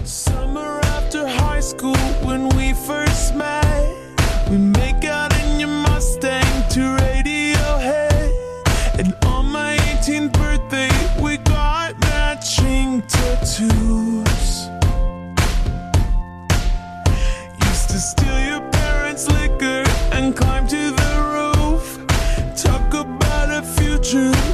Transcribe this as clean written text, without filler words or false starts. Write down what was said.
Summer after high school when we first met, we make out in your Mustang to Radiohead. And on my 18th birthday we got matching tattoos. Used to steal your parents' liquor and climb to the roof. Talk about a future